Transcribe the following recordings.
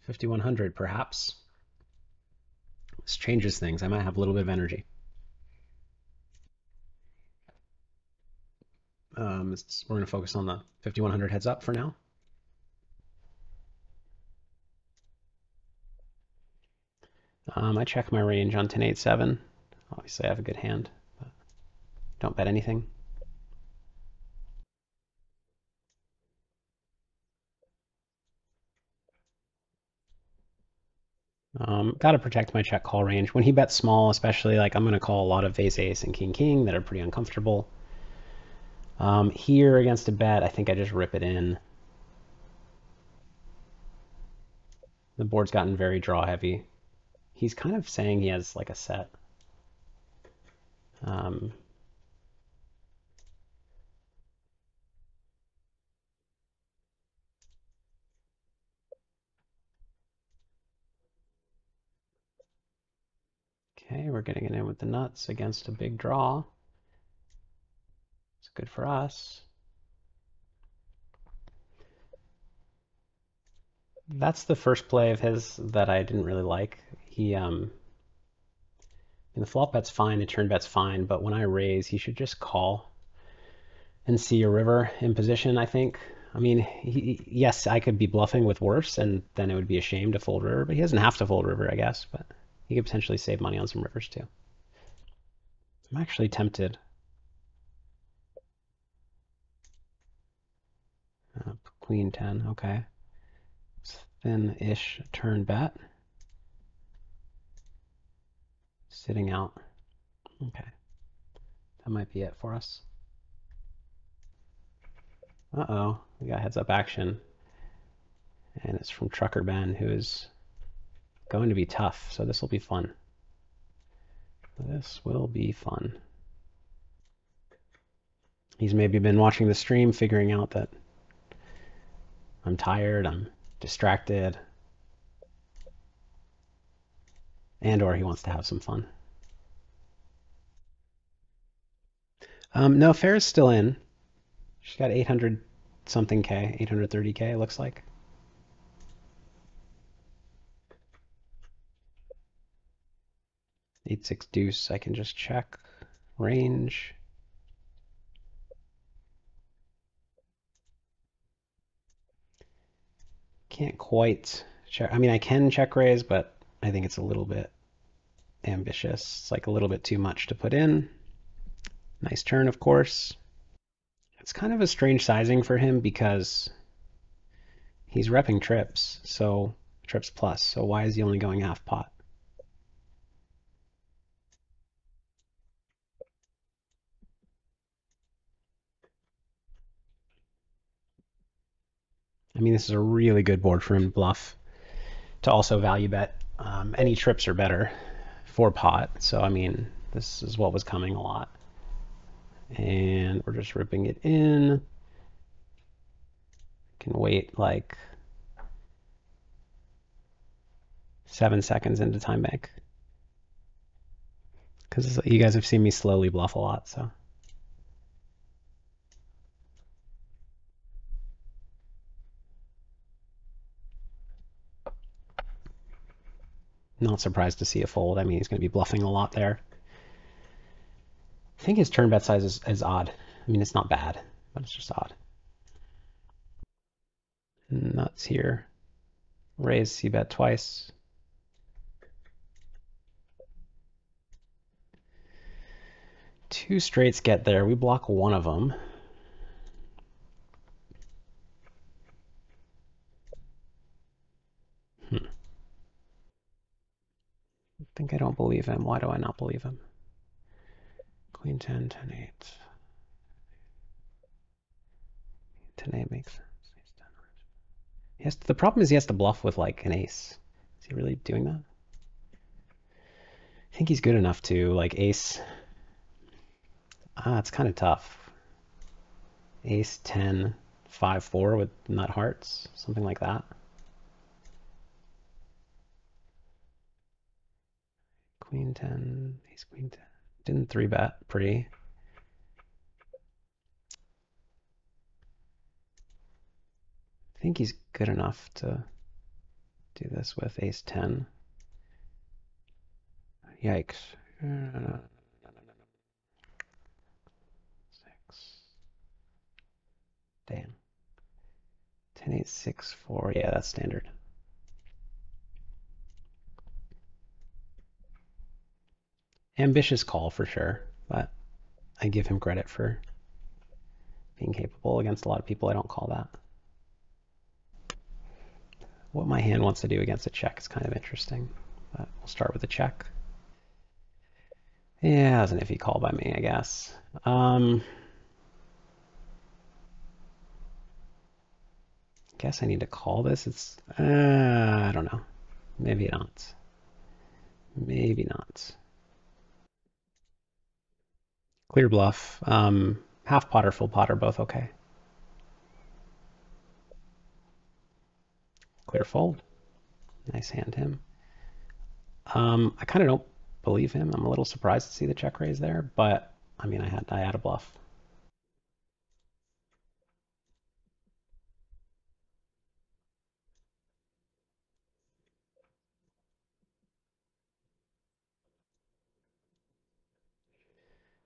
5,100 perhaps. This changes things. I might have a little bit of energy. We're going to focus on the 5,100 heads up for now. I check my range on 10-8-7. Obviously, I have a good hand, but don't bet anything. Got to protect my check call range. When he bets small, especially, like I'm going to call a lot of ace-ace and king-king that are pretty uncomfortable. Here against a bet, I think I just rip it in. The board's gotten very draw heavy. He's kind of saying he has like a set. Okay, we're getting it in with the nuts against a big draw. It's good for us. That's the first play of his that I didn't really like. He, in the flop bet's fine, the turn bet's fine, but when I raise, he should just call and see a river in position, I think. I mean, yes, I could be bluffing with worse, and then it would be a shame to fold river, but he doesn't have to fold river, I guess, but he could potentially save money on some rivers too. I'm actually tempted. Queen 10, okay. It's thin-ish turn bet. Sitting out. Okay. That might be it for us. Uh-oh, we got heads up action. And it's from Trucker Ben, who is going to be tough, so this will be fun. This will be fun. He's maybe been watching the stream, figuring out that I'm tired, I'm distracted, and or he wants to have some fun. No, Farrah's still in. She's got 800 something K, 830K it looks like. Eight six deuce, I can just check range. Can't quite check. I mean, I can check raise, but I think it's a little bit ambitious. It's like a little bit too much to put in. Nice turn, of course. It's kind of a strange sizing for him because he's repping trips, so trips plus. So why is he only going half pot? I mean, this is a really good board for him to bluff. To also value bet. Any trips are better for pot. So, I mean, this is what was coming a lot. And we're just ripping it in. Can wait like 7 seconds into time bank. Because you guys have seen me slowly bluff a lot, so. Not surprised to see a fold. I mean, he's going to be bluffing a lot there. I think his turn bet size is odd. I mean, it's not bad, but it's just odd. Nuts here. Raise, C bet twice. Two straights get there. We block one of them. I think I don't believe him. Why do I not believe him? Queen 10, 10, 8. 10, 8 makes sense. The problem is he has to bluff with like an ace. Is he really doing that? I think he's good enough to like ace. It's kind of tough. Ace 10, 5, 4 with nut hearts, something like that. Queen 10, ace queen 10. Didn't 3-bet, pretty. I think he's good enough to Do this with ace 10. Yikes. 6. Damn. 10, 8, 6, 4. Yeah, that's standard. Ambitious call for sure, but I give him credit for being capable. Against a lot of people, I don't call that. What my hand wants to do against a check is kind of interesting, but we'll start with a check. Yeah, it was an iffy call by me, I guess. Guess I need to call this. It's, I don't know. Maybe not. Maybe not. Clear bluff. Half pot or full pot are both okay. Clear fold. Nice hand him. I kind of don't believe him. I'm a little surprised to see the check raise there, but I mean, I had a bluff.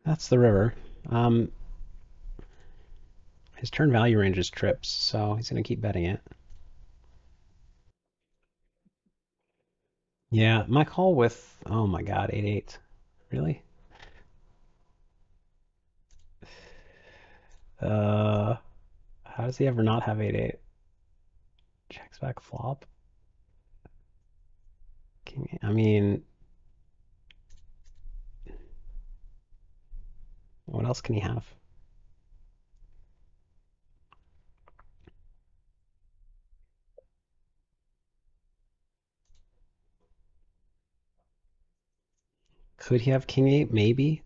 That's the river. His turn value range is trips, so he's going to keep betting it. Yeah, my call with, oh my God, 8-8. Really? How does he ever not have 8-8? Checks back flop. King, I mean, what else can he have? Could he have king 8? Maybe.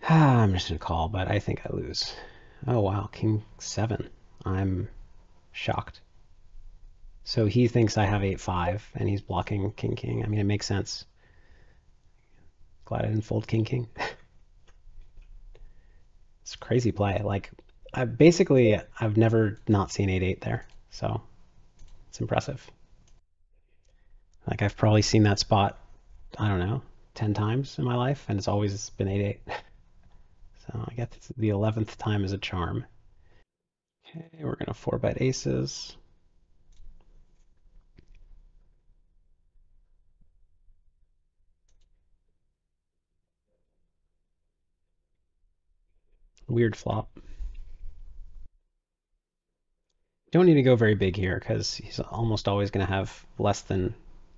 I'm just gonna call, but I think I lose. Oh wow, king 7. I'm shocked. So he thinks I have 8-5, and he's blocking king king. I mean, it makes sense. Glad I didn't fold king king. It's a crazy play. Like, I've never not seen 8-8 there, so it's impressive. Like, I've probably seen that spot, I don't know, 10 times in my life, and it's always been 8-8. So I guess the 11th time is a charm. Okay, we're gonna 4-bet aces. Weird flop. Don't need to go very big here because he's almost always going to have less than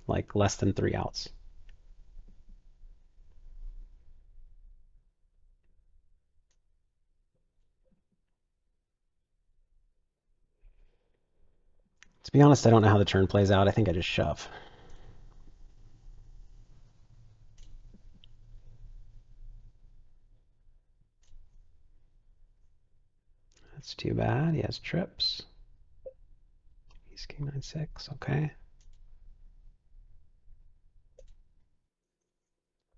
3 outs. To be honest, I don't know how the turn plays out. I think I just shove. That's too bad. He has trips. He's king 9-6. Okay.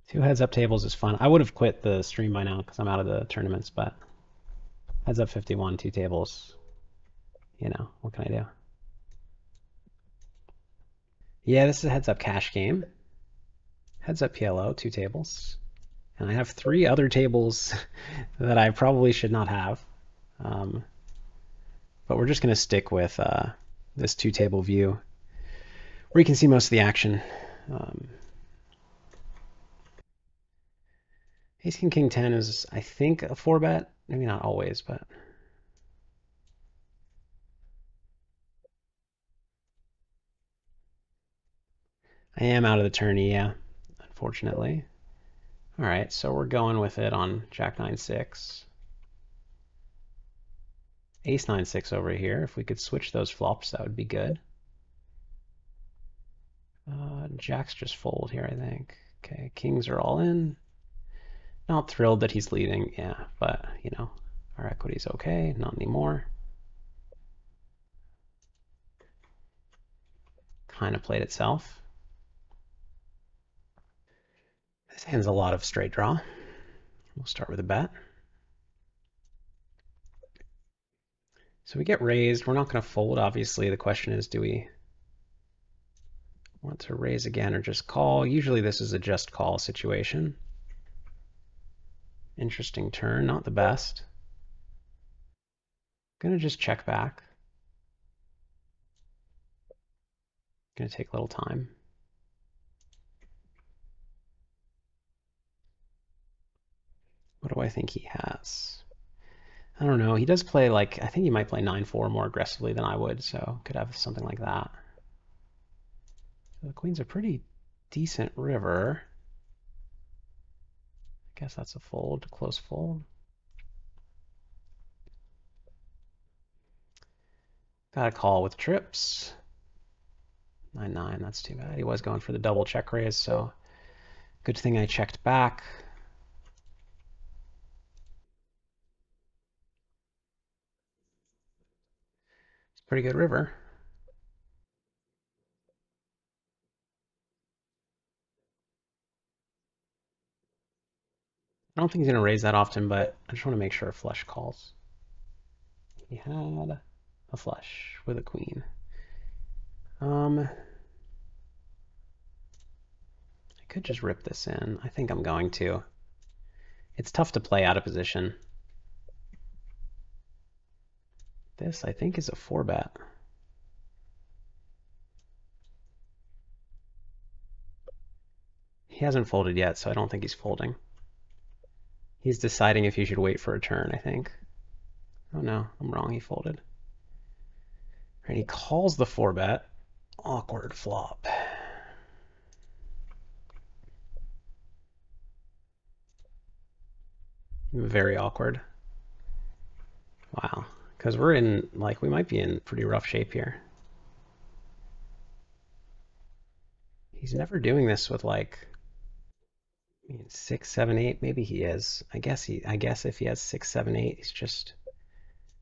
2 heads up tables is fun. I would have quit the stream by now because I'm out of the tournaments, but heads up 51, 2 tables. You know, what can I do? Yeah, this is a heads up cash game. Heads up PLO, 2 tables. And I have 3 other tables that I probably should not have. But we're just going to stick with this 2-table view where you can see most of the action. Ace King King 10 is, I think, a 4-bet. Maybe not always, but I am out of the tourney, yeah, unfortunately. All right, so we're going with it on Jack 9-6. Ace 9-6 over here. If we could switch those flops, that would be good. Jacks just fold here, I think. Okay, kings are all in. Not thrilled that he's leading, yeah, but, you know, our equity's okay, not anymore. Kind of played itself. This hand's a lot of straight draw. We'll start with a bet. So we get raised. We're not going to fold, obviously. The question is, do we Want to raise again or just call? Usually this is a just call situation. Interesting turn, not the best. Gonna just check back. Gonna take a little time. What do I think he has? I don't know. He does play like, I think he might play 9-4 more aggressively than I would, so could have something like that. So the queen's a pretty decent river. I guess that's a fold, close fold. Got a call with trips. 9-9, that's too bad. He was going for the double check raise, so good thing I checked back. It's a pretty good river. I don't think he's going to raise that often, but I just want to make sure a flush calls. He had a flush with a queen. I could just rip this in. I think I'm going to. It's tough to play out of position. This, I think, is a 4-bet. He hasn't folded yet, so I don't think he's folding. He's deciding if he should wait for a turn, I think. Oh no, I'm wrong, he folded. And he calls the 4-bet. Awkward flop. Very awkward. Wow. Because we're in, like, we might be in pretty rough shape here. He's never doing this with, like, I mean, 6, 7, 8. Maybe he is. I guess if he has 6, 7, 8, he's just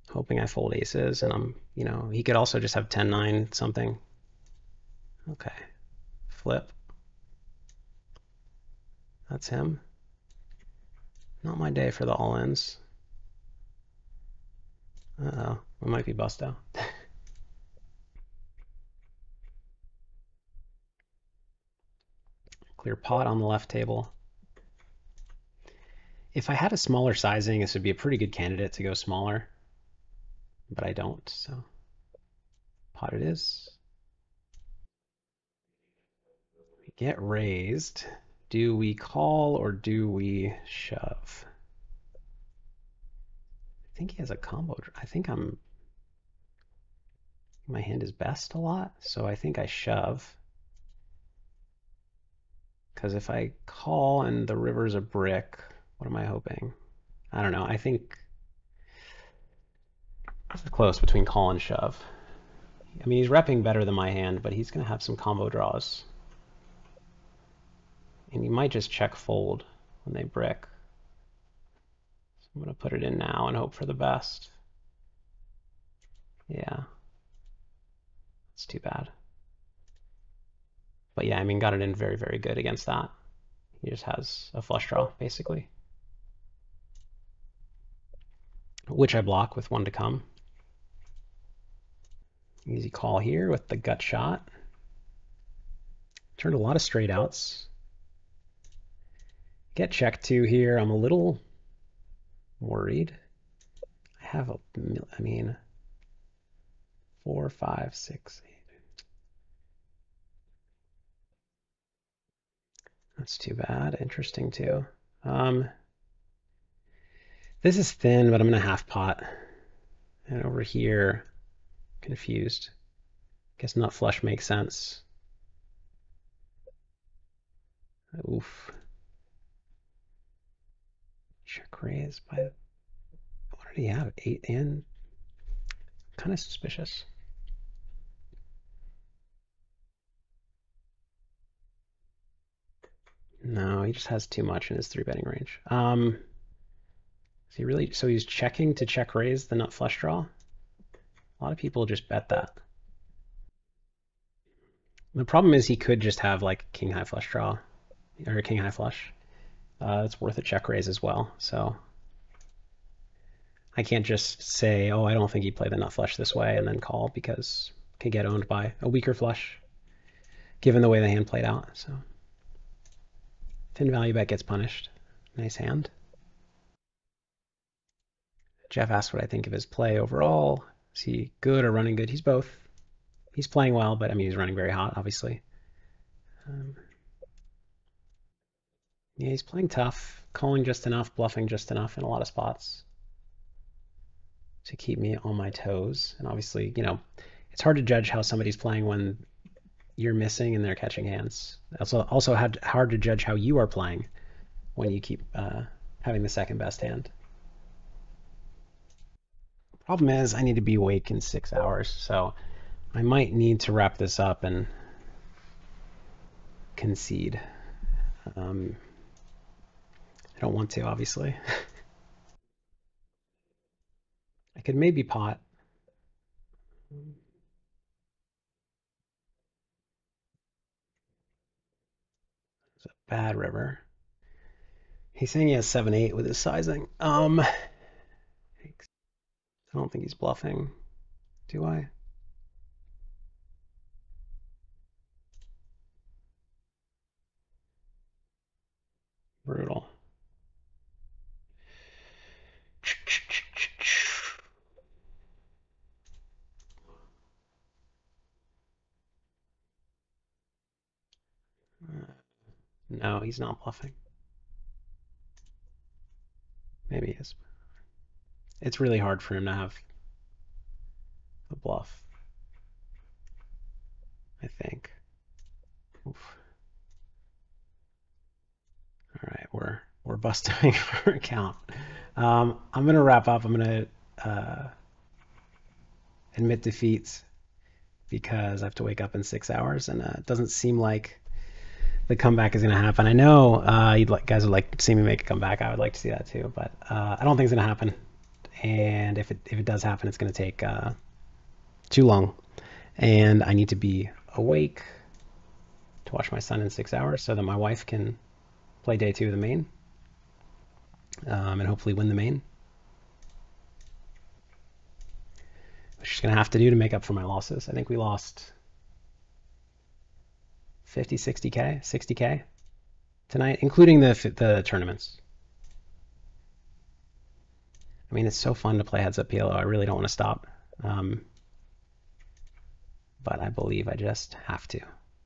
hoping I fold aces, and I'm, you know, he could also just have 10, 9 something. Okay. Flip. That's him. Not my day for the all-ins. Uh-oh. We might be busto. Clear pot on the left table. If I had a smaller sizing, this would be a pretty good candidate to go smaller. But I don't, so pot it is. We get raised. Do we call or do we shove? I think he has a combo. I think my hand is best a lot, so I think I shove. Because if I call and the river's a brick, what am I hoping? I don't know. I think it's close between call and shove. I mean, he's repping better than my hand, but he's going to have some combo draws. And he might just check fold when they brick. So I'm going to put it in now and hope for the best. Yeah. It's too bad. But yeah, I mean, got it in very, very good against that. He just has a flush draw, basically. Which I block with one to come. Easy call here with the gut shot. Turned a lot of straight outs. Get check two here. I'm a little worried. I have I mean, 4, 5, 6, 8. That's too bad. Interesting too. This is thin, but I'm gonna half pot. And over here, confused. Guess nut flush makes sense. Oof. Check raise by, what did he have? 8 in? Kind of suspicious. No, he just has too much in his 3-betting range. Is he really, so he's checking to check raise the nut flush draw? A lot of people just bet that. The problem is he could just have like king high flush draw or king high flush. It's worth a check raise as well. So I can't just say, oh, I don't think he'd play the nut flush this way and then call, because it could get owned by a weaker flush. given the way the hand played out. So thin value bet gets punished. Nice hand. Jeff asked what I think of his play overall. Is he good or running good? He's both. He's playing well, but I mean, he's running very hot, obviously. Yeah, he's playing tough, calling just enough, bluffing just enough in a lot of spots to keep me on my toes. And obviously, you know, it's hard to judge how somebody's playing when you're missing and they're catching hands. Also hard to judge how you are playing when you keep having the second best hand. Problem is, I need to be awake in 6 hours, so I might need to wrap this up and concede. I don't want to, obviously. I could maybe pot. It's a bad river. He's saying he has 7-8 with his sizing. I don't think he's bluffing. Do I? Brutal. No, he's not bluffing. Maybe he is. It's really hard for him to have a bluff, I think. Oof. All right, we're busting for a count. I'm gonna wrap up. I'm gonna admit defeat because I have to wake up in 6 hours, and it doesn't seem like the comeback is gonna happen. I know guys would like to see me make a comeback. I would like to see that too, but I don't think it's gonna happen. And if it does happen, it's gonna take too long, and I need to be awake to watch my son in 6 hours so that my wife can play day 2 of the main, and hopefully win the main, which she's gonna have to do to make up for my losses. I think we lost 50, 60K, 60K tonight, including the tournaments. I mean, it's so fun to play heads up PLO. I really don't want to stop, but I believe I just have to.